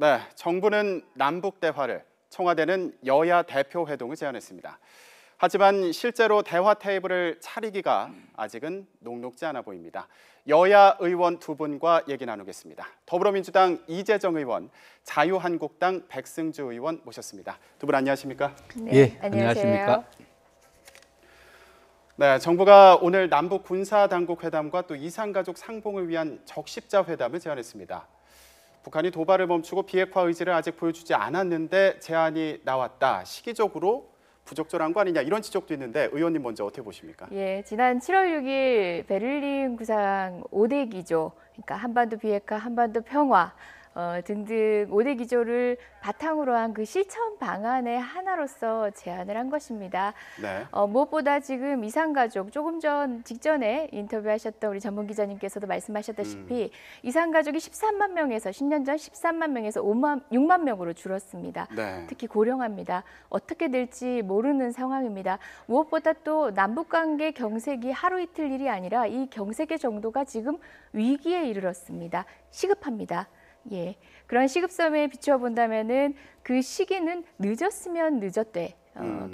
네, 정부는 남북 대화를, 청와대는 여야 대표 회동을 제안했습니다. 하지만 실제로 대화 테이블을 차리기가 아직은 녹록지 않아 보입니다. 여야 의원 두 분과 얘기 나누겠습니다. 더불어민주당 이재정 의원, 자유한국당 백승주 의원 모셨습니다. 두 분 안녕하십니까? 네, 예, 안녕하십니까? 네, 정부가 오늘 남북 군사당국 회담과 또 이산가족 상봉을 위한 적십자 회담을 제안했습니다. 북한이 도발을 멈추고 비핵화 의지를 아직 보여주지 않았는데 제안이 나왔다. 시기적으로 부적절한 거 아니냐 이런 지적도 있는데 의원님 먼저 어떻게 보십니까? 예, 지난 7월 6일 베를린 구상 5대 기조, 그러니까 한반도 비핵화, 한반도 평화 등등 5대 기조를 바탕으로 한 그 실천 방안의 하나로서 제안을 한 것입니다. 네. 무엇보다 지금 이산가족 조금 직전에 인터뷰하셨던 우리 전문 기자님께서도 말씀하셨다시피 이산가족이 13만 명에서 10년 전 13만 명에서 6만 명으로 줄었습니다. 네. 특히 고령화입니다. 어떻게 될지 모르는 상황입니다. 무엇보다 또 남북관계 경색이 하루 이틀 일이 아니라 이 경색의 정도가 지금 위기에 이르렀습니다. 시급합니다. 예, 그런 시급성에 비추어 본다면은 그 시기는 늦었으면 늦었되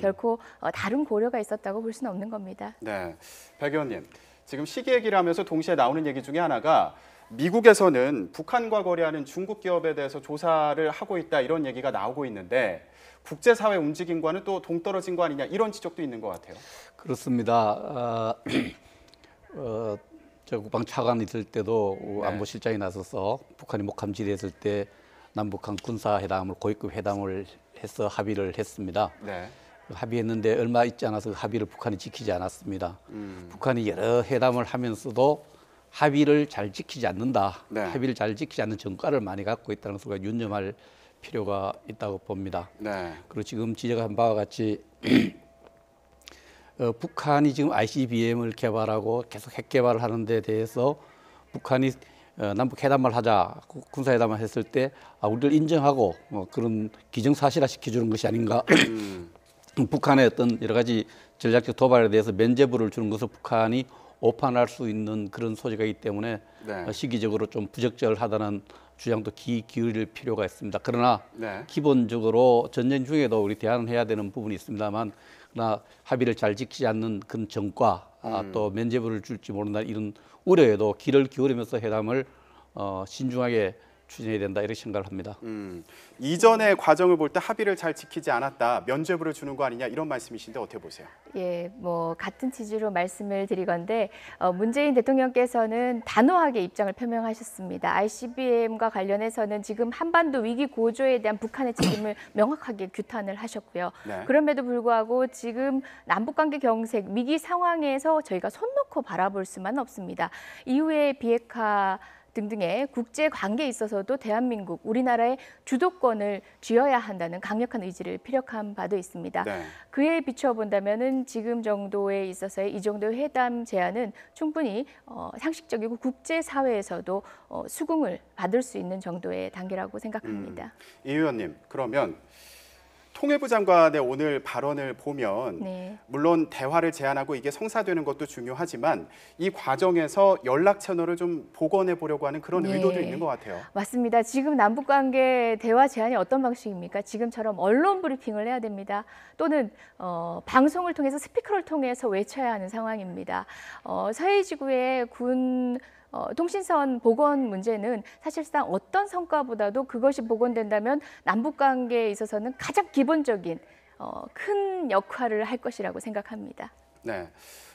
결코 다른 고려가 있었다고 볼 수는 없는 겁니다. 네, 백 의원님, 지금 시기 얘기를 하면서 동시에 나오는 얘기 중에 하나가 미국에서는 북한과 거래하는 중국 기업에 대해서 조사를 하고 있다 이런 얘기가 나오고 있는데 국제사회 움직임과는 또 동떨어진 거 아니냐 이런 지적도 있는 것 같아요. 그렇습니다. 저 국방차관이 있을 때도 안보실장이 나서서 북한이 목함지대했을 때 남북한 군사회담을 고위급 회담을 해서 합의를 했습니다. 네. 합의했는데 얼마 있지 않아서 그 합의를 북한이 지키지 않았습니다. 북한이 여러 회담을 하면서도 합의를 잘 지키지 않는다. 네. 합의를 잘 지키지 않는 전과를 많이 갖고 있다는 것을 유념할 필요가 있다고 봅니다. 네. 그리고 지금 지적한 바와 같이 북한이 지금 ICBM을 개발하고 계속 핵 개발을 하는 데 대해서 북한이 남북 회담을 하자, 군사회담을 했을 때 우리를 인정하고 그런 기정사실화 시켜주는 것이 아닌가. 북한의 어떤 여러 가지 전략적 도발에 대해서 면죄부를 주는 것을 북한이 오판할 수 있는 그런 소지가 있기 때문에 네. 시기적으로 좀 부적절하다는 주장도 기울일 필요가 있습니다. 그러나 네. 기본적으로 전쟁 중에도 우리 대안을 해야 되는 부분이 있습니다만 그러나 합의를 잘 지키지 않는 그런 정과 또 면죄부를 줄지 모른다 이런 우려에도 귀를 기울이면서 회담을 신중하게 추진해야 된다 이렇게 생각을 합니다. 이전의 과정을 볼 때 합의를 잘 지키지 않았다, 면죄부를 주는 거 아니냐 이런 말씀이신데 어떻게 보세요? 예, 뭐 같은 취지로 말씀을 드리건데 문재인 대통령께서는 단호하게 입장을 표명하셨습니다. ICBM과 관련해서는 지금 한반도 위기 고조에 대한 북한의 책임을 명확하게 규탄을 하셨고요. 네. 그럼에도 불구하고 지금 남북관계 경색 위기 상황에서 저희가 손 놓고 바라볼 수만 없습니다. 이후에 비핵화 등등의 국제 관계에 있어서도 대한민국, 우리나라의 주도권을 쥐어야 한다는 강력한 의지를 피력한 바도 있습니다. 네. 그에 비추어 본다면은 지금 정도에 있어서의 이 정도의 회담 제안은 충분히 상식적이고 국제 사회에서도 수긍을 받을 수 있는 정도의 단계라고 생각합니다. 이 의원님, 그러면 통일부 장관의 오늘 발언을 보면 네. 물론 대화를 제안하고 이게 성사되는 것도 중요하지만 이 과정에서 연락 채널을 좀 복원해 보려고 하는 그런 네. 의도도 있는 것 같아요. 맞습니다. 지금 남북관계 대화 제안이 어떤 방식입니까? 지금처럼 언론 브리핑을 해야 됩니다. 또는 방송을 통해서 스피커를 통해서 외쳐야 하는 상황입니다. 서해지구의 군 통신선 복원 문제는 사실상 어떤 성과보다도 그것이 복원된다면 남북관계에 있어서는 가장 기본적인 큰 역할을 할 것이라고 생각합니다. 네,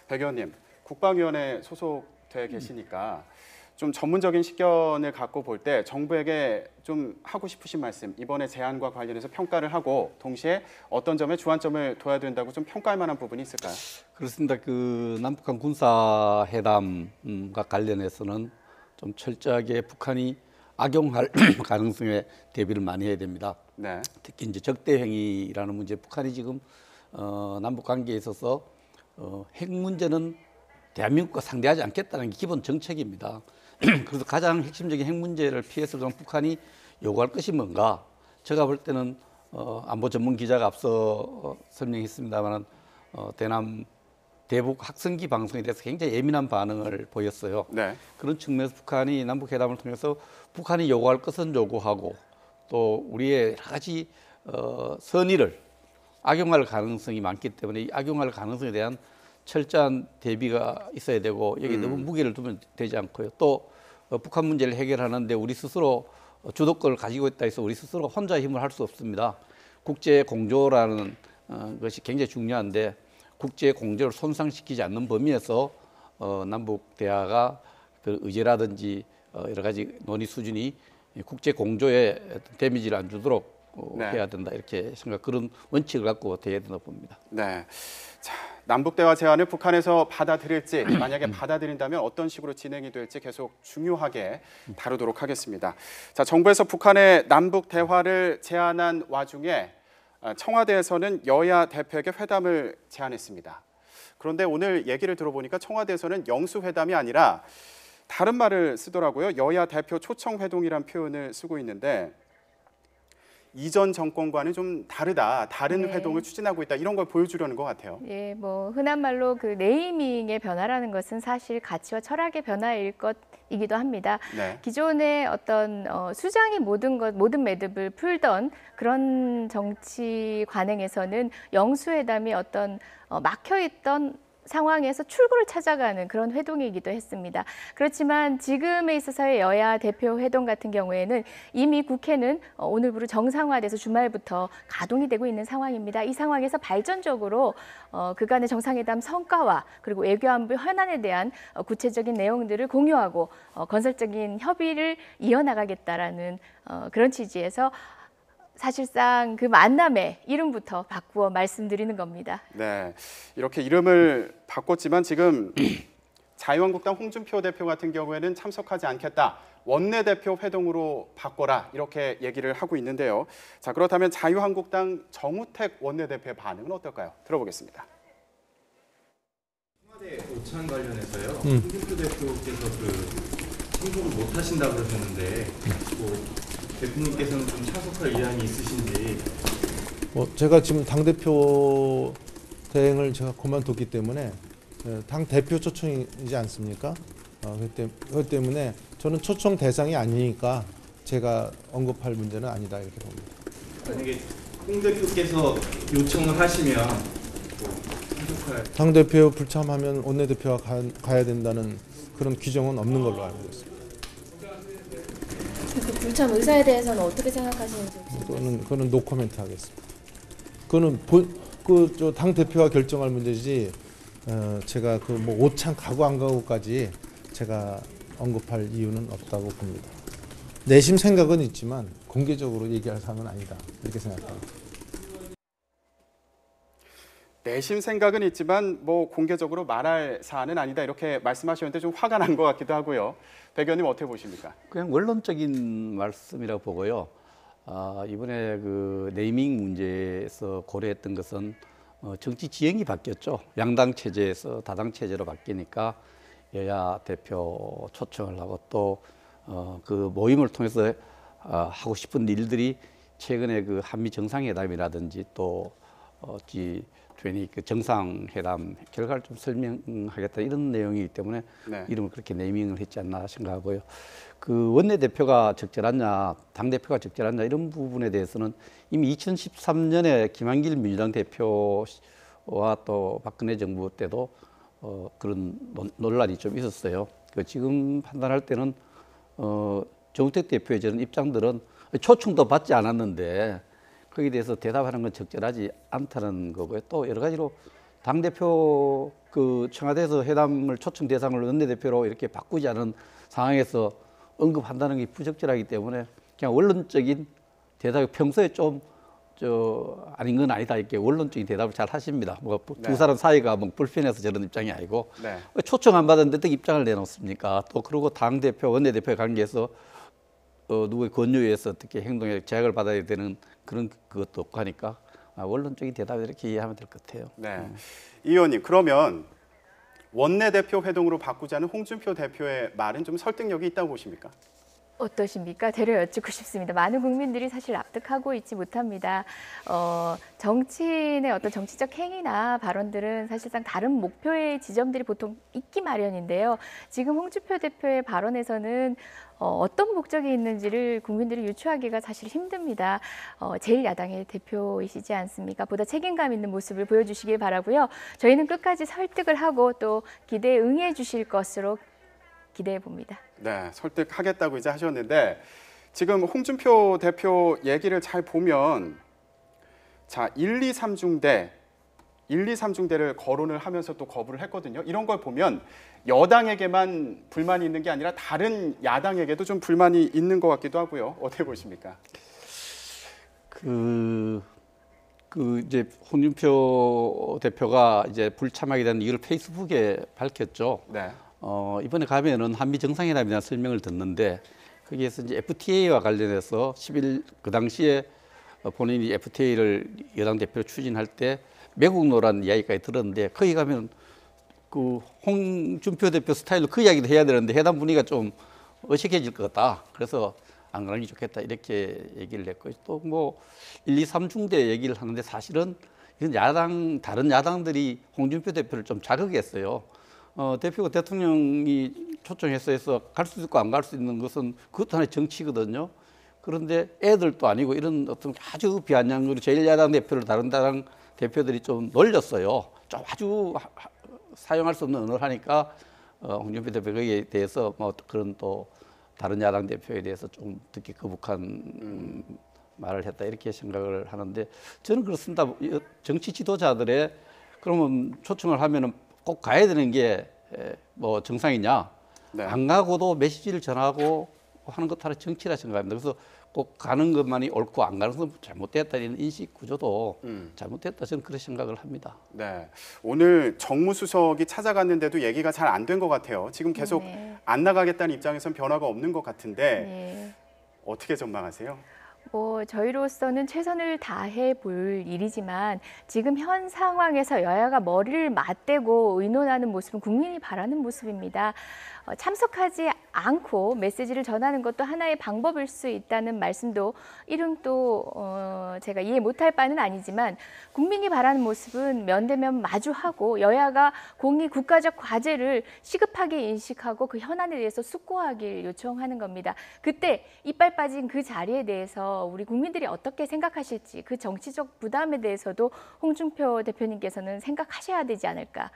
백 의원님, 국방위원회 소속돼 계시니까 좀 전문적인 식견을 갖고 볼 때 정부에게 좀 하고 싶으신 말씀, 이번에 제안과 관련해서 평가를 하고 동시에 어떤 점에 주안점을 둬야 된다고 좀 평가할 만한 부분이 있을까요? 그렇습니다. 그 남북한 군사회담과 관련해서는 좀 철저하게 북한이 악용할 가능성에 대비를 많이 해야 됩니다. 네. 특히 이제 적대 행위라는 문제, 북한이 지금 남북 관계에 있어서 핵 문제는 대한민국과 상대하지 않겠다는 게 기본 정책입니다. 그래서 가장 핵심적인 핵 문제를 피해서 북한이 요구할 것이 뭔가? 제가 볼 때는 안보 전문 기자가 앞서 설명했습니다만 대남 대북 학생기 방송에 대해서 굉장히 예민한 반응을 보였어요. 네. 그런 측면에서 북한이 남북 회담을 통해서 북한이 요구할 것은 요구하고 또 우리의 여러 가지 선의를 악용할 가능성이 많기 때문에 이 악용할 가능성에 대한 철저한 대비가 있어야 되고 여기 너무 무게를 두면 되지 않고요. 또 북한 문제를 해결하는데 우리 스스로 주도권을 가지고 있다 해서 우리 스스로 혼자 힘을 할 수 없습니다. 국제 공조라는 것이 굉장히 중요한데 국제 공조를 손상시키지 않는 범위에서 남북 대화가 그 의제라든지 여러 가지 논의 수준이 국제 공조에 데미지를 안 주도록 네. 해야 된다 이렇게 그런 원칙을 갖고 대해야 된다고 봅니다. 네. 자, 남북 대화 제안을 북한에서 받아들일지 만약에 받아들인다면 어떤 식으로 진행이 될지 계속 중요하게 다루도록 하겠습니다. 자, 정부에서 북한의 남북 대화를 제안한 와중에 청와대에서는 여야 대표에게 회담을 제안했습니다. 그런데 오늘 얘기를 들어보니까 청와대에서는 영수회담이 아니라 다른 말을 쓰더라고요. 여야 대표 초청 회동이란 표현을 쓰고 있는데 이전 정권과는 좀 다른 네. 회동을 추진하고 있다 이런 걸 보여주려는 것 같아요. 예, 뭐 흔한 말로 그 네이밍의 변화라는 것은 사실 가치와 철학의 변화일 것이기도 합니다. 네. 기존의 어떤 수장이 모든 매듭을 풀던 그런 정치 관행에서는 영수회담이 어떤 막혀있던 상황에서 출구를 찾아가는 그런 회동이기도 했습니다. 그렇지만 지금에 있어서의 여야 대표 회동 같은 경우에는 이미 국회는 오늘부로 정상화돼서 주말부터 가동이 되고 있는 상황입니다. 이 상황에서 발전적으로 그간의 정상회담 성과와 그리고 외교안보 현안에 대한 구체적인 내용들을 공유하고 건설적인 협의를 이어나가겠다라는 그런 취지에서 사실상 그 만남의 이름부터 바꾸어 말씀드리는 겁니다. 네, 이렇게 이름을 바꿨지만 지금 자유한국당 홍준표 대표 같은 경우에는 참석하지 않겠다. 원내대표 회동으로 바꿔라 이렇게 얘기를 하고 있는데요. 자, 그렇다면 자유한국당 정우택 원내대표의 반응은 어떨까요? 들어보겠습니다. 청와대 오찬 관련해서요. 홍준표 대표께서 참석을 못 하신다고 그러셨는데 대표님께서는 좀 참석할 의향이 있으신지. 제가 지금 당대표 대행을 제가 그만뒀기 때문에 당대표 초청이지 않습니까? 그렇기 때문에 저는 초청 대상이 아니니까 제가 언급할 문제는 아니다 이렇게 봅니다. 만약에 홍 대표께서 요청을 하시면 참석할. 당대표 불참하면 원내대표가 가야 된다는 그런 규정은 없는 걸로 알고 있습니다. 그 불참 의사에 대해서는 어떻게 생각하시는지 그거는 노코멘트 하겠습니다. 그거는 당 대표가 결정할 문제지 제가 오찬 가고 안 가고까지 제가 언급할 이유는 없다고 봅니다. 내심 생각은 있지만 공개적으로 얘기할 사항은 아니다 이렇게 생각합니다. 내심 생각은 있지만 공개적으로 말할 사안은 아니다 이렇게 말씀하셨는데 좀 화가 난 것 같기도 하고요. 백 의원님 어떻게 보십니까? 그냥 원론적인 말씀이라고 보고요. 이번에 그 네이밍 문제에서 고려했던 것은 정치 지형이 바뀌었죠. 양당 체제에서 다당 체제로 바뀌니까 여야 대표 초청을 하고 또 그 모임을 통해서 하고 싶은 일들이 최근에 그 한미 정상회담이라든지 또 괜히 그 정상회담 결과를 좀 설명하겠다 이런 내용이기 때문에 네. 이름을 그렇게 네이밍을 했지 않나 생각하고요. 그 원내대표가 적절하냐, 당대표가 적절하냐 이런 부분에 대해서는 이미 2013년에 김한길 민주당 대표와 또 박근혜 정부 때도 그런 논란이 좀 있었어요. 지금 판단할 때는 정우택 대표의 저런 입장들은 초청도 받지 않았는데 거기에 대해서 대답하는 건 적절하지 않다는 거고요. 또 여러 가지로 당대표 청와대에서 회담을 초청 대상을 원내대표로 이렇게 바꾸지 않은 상황에서 언급한다는 게 부적절하기 때문에 그냥 원론적인 대답이 평소에 좀 아닌 건 아니다 이렇게 원론적인 대답을 잘 하십니다. 두 사람 사이가 불편해서 저런 입장이 아니고 네. 초청 안 받았는데 어떻게 입장을 내놓습니까? 또 그리고 당대표, 원내대표의 관계에서 누구의 권유에 의해서 어떻게 행동에 제약을 받아야 되는 그것도 없고 하니까 원론적인 대답을 이렇게 이해하면 될 것 같아요. 네. 이 의원님 그러면 원내대표 회동으로 바꾸자는 홍준표 대표의 말은 좀 설득력이 있다고 보십니까? 어떠십니까? 되려 여쭙고 싶습니다. 많은 국민들이 사실 납득하고 있지 못합니다. 정치인의 어떤 정치적 행위나 발언들은 사실상 다른 목표의 지점들이 보통 있기 마련인데요. 지금 홍준표 대표의 발언에서는 어떤 목적이 있는지를 국민들이 유추하기가 사실 힘듭니다. 제1야당의 대표이시지 않습니까? 보다 책임감 있는 모습을 보여주시길 바라고요. 저희는 끝까지 설득을 하고 또 기대에 응해 주실 것으로 기대해 봅니다. 네, 설득하겠다고 이제 하셨는데 지금 홍준표 대표 얘기를 잘 보면 자, 1, 2, 3중대를 거론을 하면서 또 거부를 했거든요. 이런 걸 보면 여당에게만 불만이 있는 게 아니라 다른 야당에게도 좀 불만이 있는 것 같기도 하고요. 어떻게 보십니까? 이제 홍준표 대표가 이제 불참하게 된 이유를 페이스북에 밝혔죠. 네. 이번에 가면은 한미 정상회담에 대한 설명을 듣는데 거기에서 이제 FTA와 관련해서 10일 그 당시에 본인이 FTA를 여당 대표로 추진할 때 매국노라는 이야기까지 들었는데 거기 가면 그 홍준표 대표 스타일로 그 이야기도 해야 되는데 회담 분위기가 좀 어색해질 것 같다. 그래서 안 가는 게 좋겠다 이렇게 얘기를 했고 또 뭐 1, 2, 3중대 얘기를 하는데 사실은 이건 다른 야당들이 홍준표 대표를 좀 자극했어요. 대표가 대통령이 초청해서 해서 갈 수 있고 안 갈 수 있는 것은 그것도 하나의 정치거든요. 그런데 애들도 아니고 이런 어떤 아주 비아냥으로 제1야당 대표를 다른 야당 대표들이 좀 놀렸어요. 좀 아주 사용할 수 없는 언어를 하니까 홍준표 대표 거기에 대해서 뭐 그런 또 다른 야당 대표에 대해서 좀 듣기 거북한 말을 했다 이렇게 생각을 하는데 저는 그렇습니다. 정치 지도자들의 그러면 초청을 하면은 꼭 가야 되는 게 뭐 정상이냐? 네. 안 가고도 메시지를 전하고 하는 것 하나 정치라 생각합니다. 그래서 꼭 가는 것만이 옳고 안 가는 건 잘못됐다 이런 인식 구조도 잘못됐다 저는 그렇게 생각을 합니다. 네, 오늘 정무수석이 찾아갔는데도 얘기가 잘 안 된 것 같아요. 지금 계속 안 나가겠다는 입장에선 변화가 없는 것 같은데 어떻게 전망하세요? 저희로서는 최선을 다해 볼 일이지만 지금 현 상황에서 여야가 머리를 맞대고 의논하는 모습은 국민이 바라는 모습입니다. 참석하지 않고 메시지를 전하는 것도 하나의 방법일 수 있다는 말씀도 이름도 제가 이해 못할 바는 아니지만 국민이 바라는 모습은 면대면 마주하고 여야가 공히 국가적 과제를 시급하게 인식하고 그 현안에 대해서 숙고하길 요청하는 겁니다. 그때 이빨 빠진 그 자리에 대해서 우리 국민들이 어떻게 생각하실지 그 정치적 부담에 대해서도 홍준표 대표님께서는 생각하셔야 되지 않을까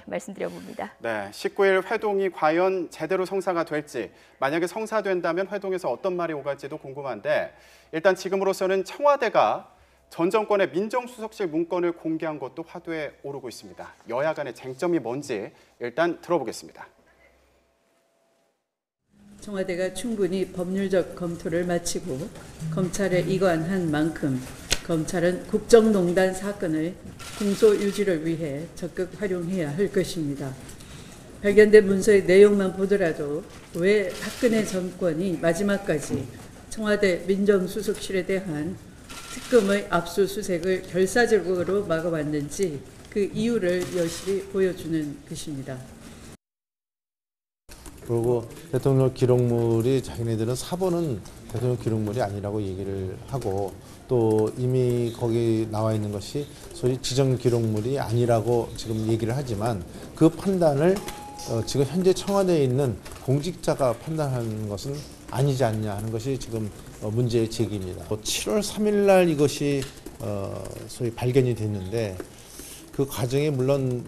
말씀드려봅니다. 네, 19일 회동이 과연 제대로 성사가 될지 만약에 성사된다면 회동에서 어떤 말이 오갈지도 궁금한데 일단 지금으로서는 청와대가 전 정권의 민정수석실 문건을 공개한 것도 화두에 오르고 있습니다. 여야 간의 쟁점이 뭔지 일단 들어보겠습니다. 청와대가 충분히 법률적 검토를 마치고 검찰에 이관한 만큼 검찰은 국정농단 사건의 공소 유지를 위해 적극 활용해야 할 것입니다. 발견된 문서의 내용만 보더라도 왜 박근혜 정권이 마지막까지 청와대 민정수석실에 대한 특검의 압수수색을 결사적으로 막아왔는지 그 이유를 여실히 보여주는 것입니다. 그리고 대통령 기록물이 자기네들은 사본은 대통령 기록물이 아니라고 얘기를 하고 또 이미 거기 나와 있는 것이 소위 지정 기록물이 아니라고 지금 얘기를 하지만 그 판단을 지금 현재 청와대에 있는 공직자가 판단하는 것은 아니지 않냐 하는 것이 지금 문제의 제기입니다. 7월 3일 날 이것이 소위 발견이 됐는데 그 과정에 물론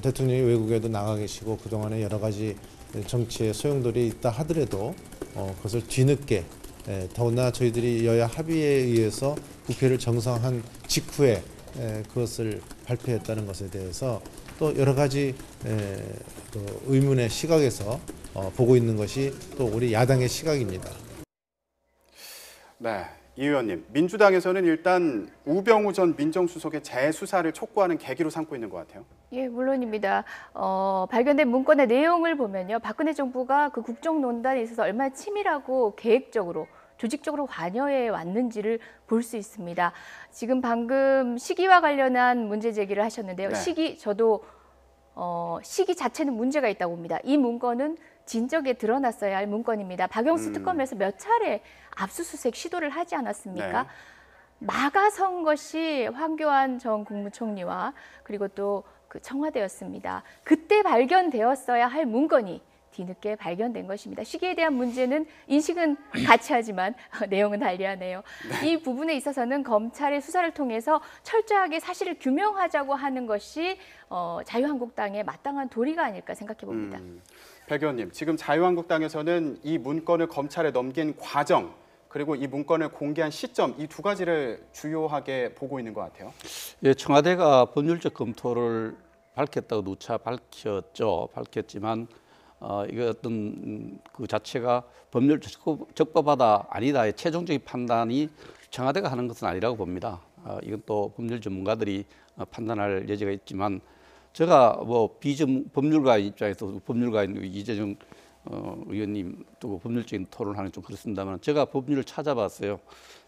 대통령이 외국에도 나가 계시고 그동안에 여러 가지 정치의 소용돌이 있다 하더라도 그것을 뒤늦게 더구나 저희들이 여야 합의에 의해서 국회를 정상한 직후에 그것을 발표했다는 것에 대해서 또 여러 가지 또 의문의 시각에서 보고 있는 것이 또 우리 야당의 시각입니다. 네, 이 의원님, 민주당에서는 일단 우병우 전 민정수석의 재수사를 촉구하는 계기로 삼고 있는 것 같아요. 예, 물론입니다. 발견된 문건의 내용을 보면요, 박근혜 정부가 그 국정농단에 있어서 얼마나 치밀하고 계획적으로 조직적으로 관여해 왔는지를 볼 수 있습니다. 지금 방금 시기와 관련한 문제 제기를 하셨는데요. 네. 시기, 저도 시기 자체는 문제가 있다고 봅니다. 이 문건은 진적에 드러났어야 할 문건입니다. 박영수 특검에서 몇 차례 압수수색 시도를 하지 않았습니까? 네. 막아선 것이 황교안 전 국무총리와 그리고 또 그 청와대였습니다. 그때 발견되었어야 할 문건이 뒤늦게 발견된 것입니다. 시기에 대한 문제는 인식은 같이 하지만 내용은 달리하네요. 이 부분에 있어서는 검찰의 수사를 통해서 철저하게 사실을 규명하자고 하는 것이 자유한국당의 마땅한 도리가 아닐까 생각해 봅니다. 백 의원님, 지금 자유한국당에서는 이 문건을 검찰에 넘긴 과정 그리고 이 문건을 공개한 시점 이 두 가지를 주요하게 보고 있는 것 같아요. 예, 청와대가 법률적 검토를 밝혔다고 누차 밝혔지만 이거 어떤 그 자체가 법률적 적법하다 아니다의 최종적인 판단이 청와대가 하는 것은 아니라고 봅니다. 이건 또 법률 전문가들이 판단할 여지가 있지만 제가 뭐 법률가의 입장에서 법률가인 이재정 의원님 또 법률적인 토론을 하는 좀 그렇습니다만 제가 법률을 찾아봤어요.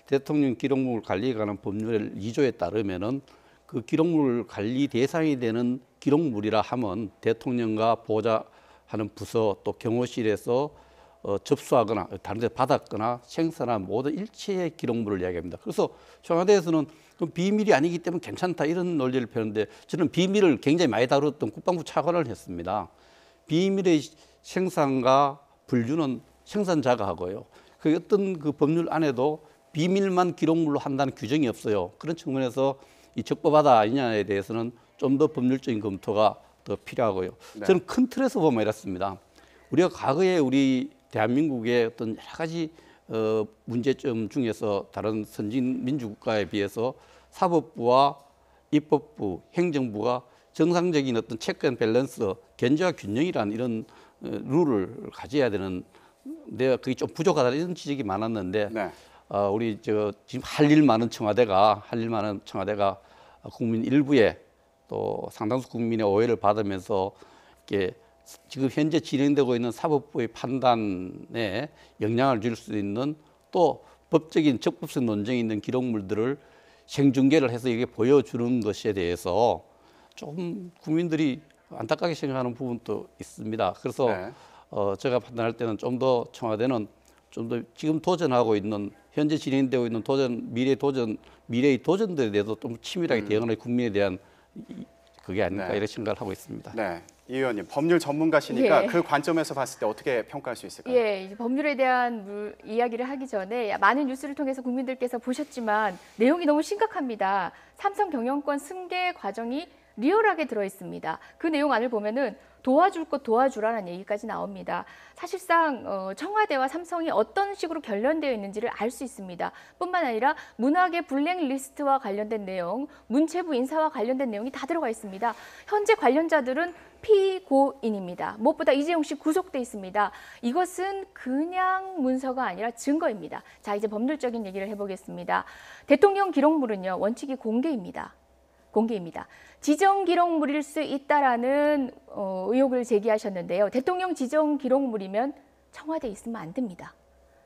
대통령 기록물 관리에 관한 법률 2조에 따르면은 그 기록물 관리 대상이 되는 기록물이라 하면 대통령과 보좌하는 부서 또 경호실에서 접수하거나 다른 데 받았거나 생산한 모든 일체의 기록물을 이야기합니다. 그래서 청와대에서는 비밀이 아니기 때문에 괜찮다 이런 논리를 펴는데 저는 비밀을 굉장히 많이 다뤘던 국방부 차관을 했습니다. 비밀의 생산과 분류는 생산자가 하고요. 그 어떤 그 법률 안에도 비밀만 기록물로 한다는 규정이 없어요. 그런 측면에서 이 적법하다 아니냐에 대해서는 좀 더 법률적인 검토가 더 필요하고요. 네. 저는 큰 틀에서 보면 이렇습니다. 우리가 과거에 우리 대한민국의 어떤 여러 가지 문제점 중에서 다른 선진 민주국가에 비해서 사법부와 입법부, 행정부가 정상적인 어떤 체크 앤 밸런스, 견제와 균형이라는 이런 룰을 가져야 되는 내가 그게 좀 부족하다 이런 지적이 많았는데 네. 우리 지금 할 일 많은 청와대가 국민 일부에 또 상당수 국민의 오해를 받으면서 이렇게 지금 현재 진행되고 있는 사법부의 판단에 영향을 줄 수 있는 또 법적인 적법성 논쟁이 있는 기록물들을 생중계를 해서 이게 보여주는 것에 대해서 좀 국민들이 안타깝게 생각하는 부분도 있습니다. 그래서 네. 제가 판단할 때는 좀 더 청와대는 좀 더 지금 도전하고 있는 현재 진행되고 있는 미래의 도전들에 대해서 좀 치밀하게 대응하는 국민에 대한 그게 아닐까 네. 이런 생각을 하고 있습니다. 네. 이 의원님 법률 전문가시니까 예. 그 관점에서 봤을 때 어떻게 평가할 수 있을까요? 예, 이제 법률에 대한 이야기를 하기 전에 많은 뉴스를 통해서 국민들께서 보셨지만 내용이 너무 심각합니다. 삼성 경영권 승계 과정이 리얼하게 들어 있습니다. 그 내용 안을 보면은 도와줄 것 도와주라는 얘기까지 나옵니다. 사실상 청와대와 삼성이 어떤 식으로 결련되어 있는지를 알 수 있습니다. 뿐만 아니라 문학의 블랙리스트와 관련된 내용, 문체부 인사와 관련된 내용이 다 들어가 있습니다. 현재 관련자들은 피고인입니다. 무엇보다 이재용 씨 구속돼 있습니다. 이것은 그냥 문서가 아니라 증거입니다. 자, 이제 법률적인 얘기를 해보겠습니다. 대통령 기록물은요, 원칙이 공개입니다. 지정 기록물일 수 있다라는 의혹을 제기하셨는데요. 대통령 지정 기록물이면 청와대에 있으면 안 됩니다.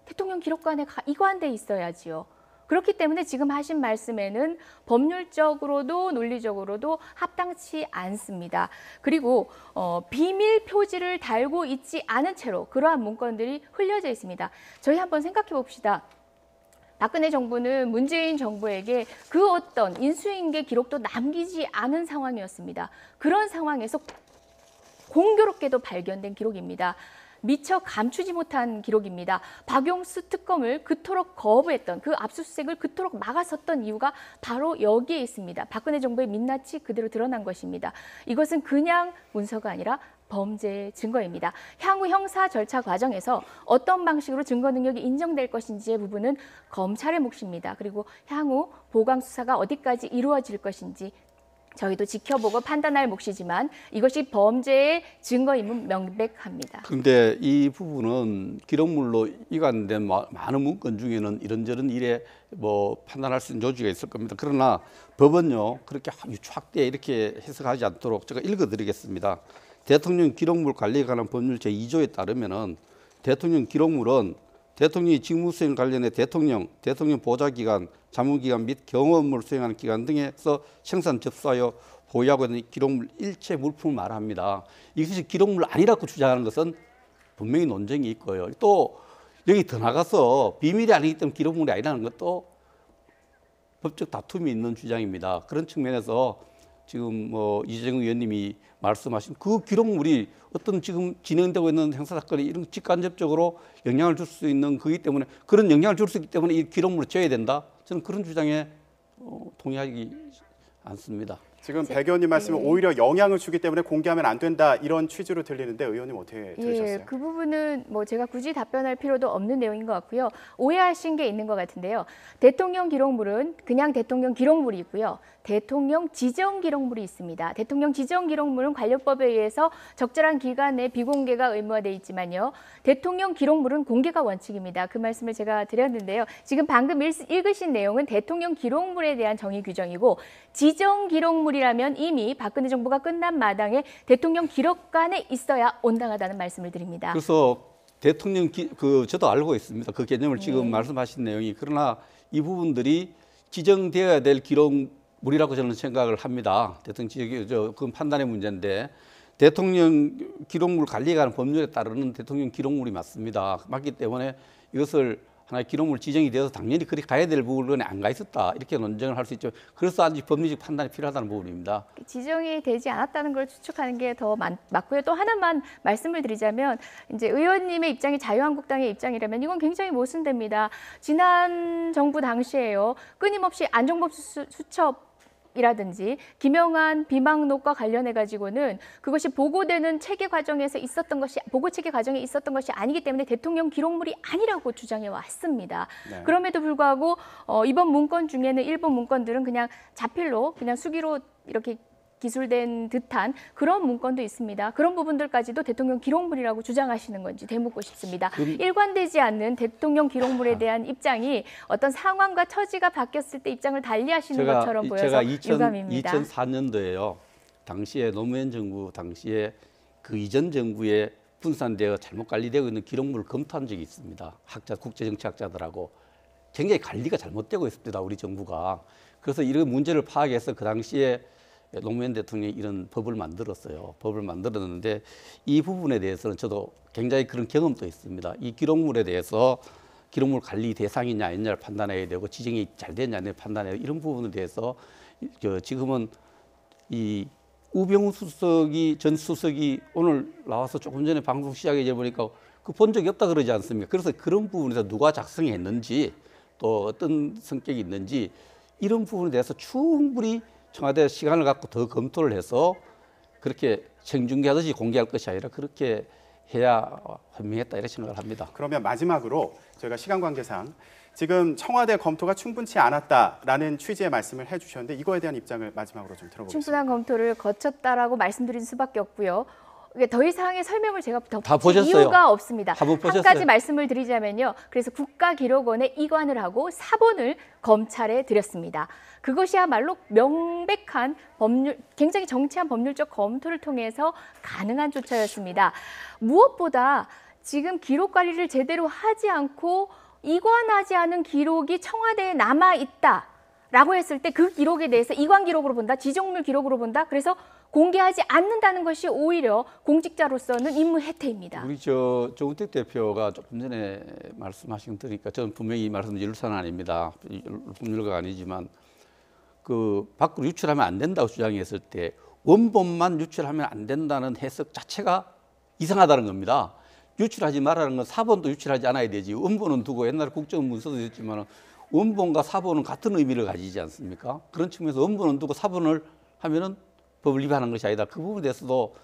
대통령 기록관에 이관돼 있어야지요. 그렇기 때문에 지금 하신 말씀에는 법률적으로도 논리적으로도 합당치 않습니다. 그리고 비밀 표지를 달고 있지 않은 채로 그러한 문건들이 흘려져 있습니다. 저희 한번 생각해 봅시다. 박근혜 정부는 문재인 정부에게 그 어떤 인수인계 기록도 남기지 않은 상황이었습니다. 그런 상황에서 공교롭게도 발견된 기록입니다. 미처 감추지 못한 기록입니다. 박영수 특검을 그토록 거부했던, 그 압수수색을 그토록 막았었던 이유가 바로 여기에 있습니다. 박근혜 정부의 민낯이 그대로 드러난 것입니다. 이것은 그냥 문서가 아니라 범죄의 증거입니다. 향후 형사 절차 과정에서 어떤 방식으로 증거 능력이 인정될 것인지의 부분은 검찰의 몫입니다. 그리고 향후 보강 수사가 어디까지 이루어질 것인지 저희도 지켜보고 판단할 몫이지만 이것이 범죄의 증거임은 명백합니다. 그런데 이 부분은 기록물로 이관된 많은 문건 중에는 이런저런 일에 판단할 수 있는 요지가 있을 겁니다. 그러나 법은요 그렇게 확대 이렇게 해석하지 않도록 제가 읽어드리겠습니다. 대통령 기록물 관리에 관한 법률 제2조에 따르면은 대통령 기록물은 대통령이 직무 수행 관련해 대통령 보좌기관, 자문기관 및 경호업무를 수행하는 기관 등에서 생산, 접수하여 보유하고 있는 기록물 일체 물품을 말합니다. 이것이 기록물 아니라고 주장하는 것은 분명히 논쟁이 있고요. 또 여기 더 나가서 비밀이 아니기 때문에 기록물이 아니라는 것도 법적 다툼이 있는 주장입니다. 그런 측면에서 지금 뭐 이재정 의원님이 말씀하신 그 기록물이 어떤 지금 진행되고 있는 형사 사건이 이런 직간접적으로 영향을 줄 수 있는 거기 때문에 그런 영향을 줄 수 있기 때문에 이 기록물을 져야 된다. 저는 그런 주장에 동의하기 않습니다. 지금 백 의원님 말씀은 오히려 영향을 주기 때문에 공개하면 안 된다 이런 취지로 들리는데 의원님 어떻게 들으셨어요? 그 부분은 뭐 제가 굳이 답변할 필요도 없는 내용인 것 같고요. 오해하신 게 있는 것 같은데요. 대통령 기록물은 그냥 대통령 기록물이 있고요. 대통령 지정 기록물이 있습니다. 대통령 지정 기록물은 관료법에 의해서 적절한 기간 내 비공개가 의무화돼 있지만요. 대통령 기록물은 공개가 원칙입니다. 그 말씀을 제가 드렸는데요. 지금 방금 읽으신 내용은 대통령 기록물에 대한 정의 규정이고 지정 기록물이라면 이미 박근혜 정부가 끝난 마당에 대통령 기록관에 있어야 온당하다는 말씀을 드립니다. 그래서 대통령 저도 알고 있습니다. 그 개념을 지금 말씀하신 내용이. 그러나 이 부분들이 지정되어야 될 기록물이라고 저는 생각을 합니다. 대통령 그 판단의 문제인데 대통령 기록물 관리에 관한 법률에 따르는 대통령 기록물이 맞습니다. 맞기 때문에 이것을 하나의 기록물 지정이 되어서 당연히 그렇게 가야 될 부분에 안 가 있었다. 이렇게 논쟁을 할 수 있죠. 그래서 아직 법리적 판단이 필요하다는 부분입니다. 지정이 되지 않았다는 걸 추측하는 게 더 맞고요. 또 하나만 말씀을 드리자면 이제 의원님의 입장이 자유한국당의 입장이라면 이건 굉장히 모순됩니다. 지난 정부 당시에요. 끊임없이 안종범 수첩이라든지 김영한 비망록과 관련해 가지고는 그것이 보고되는 체계 과정에서 있었던 것이 보고 체계 과정에 있었던 것이 아니기 때문에 대통령 기록물이 아니라고 주장해 왔습니다. 네. 그럼에도 불구하고 이번 문건 중에는 일부 문건들은 그냥 자필로 그냥 수기로 이렇게 기술된 듯한 그런 문건도 있습니다. 그런 부분들까지도 대통령 기록물이라고 주장하시는 건지 되묻고 싶습니다. 일관되지 않는 대통령 기록물에 대한 입장이 어떤 상황과 처지가 바뀌었을 때 입장을 달리하시는 것처럼 보여서 유감입니다. 2004년도에요. 당시에 노무현 정부 당시에 그 이전 정부에 분산되어 잘못 관리되고 있는 기록물을 검토한 적이 있습니다. 국제정치학자들하고 굉장히 관리가 잘못되고 있습니다. 우리 정부가. 그래서 이런 문제를 파악해서 그 당시에 노무현 대통령이 이런 법을 만들었어요. 법을 만들었는데 이 부분에 대해서는 저도 굉장히 그런 경험도 있습니다. 이 기록물에 대해서 기록물 관리 대상이냐 아니냐를 판단해야 되고 지정이 잘 되냐 아니냐 판단해야 되고 이런 부분에 대해서 지금은 이 우병우 전 수석이 오늘 나와서 조금 전에 방송 시작해 보니까 그 본 적이 없다 그러지 않습니까? 그래서 그런 부분에서 누가 작성했는지 또 어떤 성격이 있는지 이런 부분에 대해서 충분히 청와대 시간을 갖고 더 검토를 해서 그렇게 생중계하듯이 공개할 것이 아니라 그렇게 해야 현명했다 이렇게 생각을 합니다. 그러면 마지막으로 저희가 시간 관계상 지금 청와대 검토가 충분치 않았다라는 취지의 말씀을 해주셨는데 이거에 대한 입장을 마지막으로 좀 들어보겠습니다. 충분한 검토를 거쳤다라고 말씀드릴 수밖에 없고요. 더 이상의 설명을 제가 다 덧붙일 이유가 없습니다. 한 가지 말씀을 드리자면요. 그래서 국가기록원에 이관을 하고 사본을 검찰에 드렸습니다. 그것이야말로 명백한 굉장히 정치한 법률적 검토를 통해서 가능한 조처였습니다. 무엇보다 지금 기록 관리를 제대로 하지 않고 이관하지 않은 기록이 청와대에 남아있다라고 했을 때 그 기록에 대해서 이관 기록으로 본다, 지정물 기록으로 본다. 그래서 공개하지 않는다는 것이 오히려 공직자로서는 임무 해태입니다. 우리 조은택 대표가 조금 전에 말씀하신 거 들으니까 저는 분명히 이 말씀 윤리사는 아닙니다. 법률가가 아니지만 그 밖으로 유출하면 안 된다고 주장했을 때 원본만 유출하면 안 된다는 해석 자체가 이상하다는 겁니다. 유출하지 말라는 건 사본도 유출하지 않아야 되지. 원본은 두고 옛날에 국정문서도 있지만 원본과 사본은 같은 의미를 가지지 않습니까? 그런 측면에서 원본은 두고 사본을 하면은 법을 위반하는 것이 아니다. 그 부분에 대해서도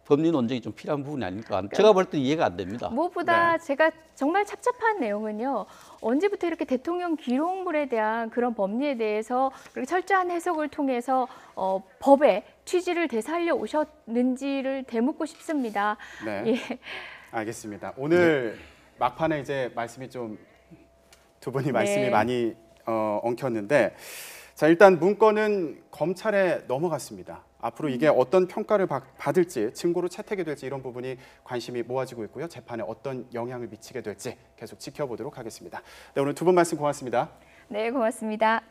법리 논쟁이 좀 필요한 부분이 아닐까. 제가 볼 때 이해가 안 됩니다. 무엇보다 제가 정말 착잡한 내용은요. 언제부터 이렇게 대통령 기록물에 대한 그런 법리에 대해서 그렇게 철저한 해석을 통해서 법의 취지를 되살려 오셨는지를 되묻고 싶습니다. 네, 예. 알겠습니다. 오늘 막판에 이제 말씀이 좀 두 분이 말씀이 많이 엉켰는데 자 일단 문건은 검찰에 넘어갔습니다. 앞으로 이게 어떤 평가를 받을지 증거로 채택이 될지 이런 부분이 관심이 모아지고 있고요. 재판에 어떤 영향을 미치게 될지 계속 지켜보도록 하겠습니다. 네, 오늘 두 분 말씀 고맙습니다. 네, 고맙습니다.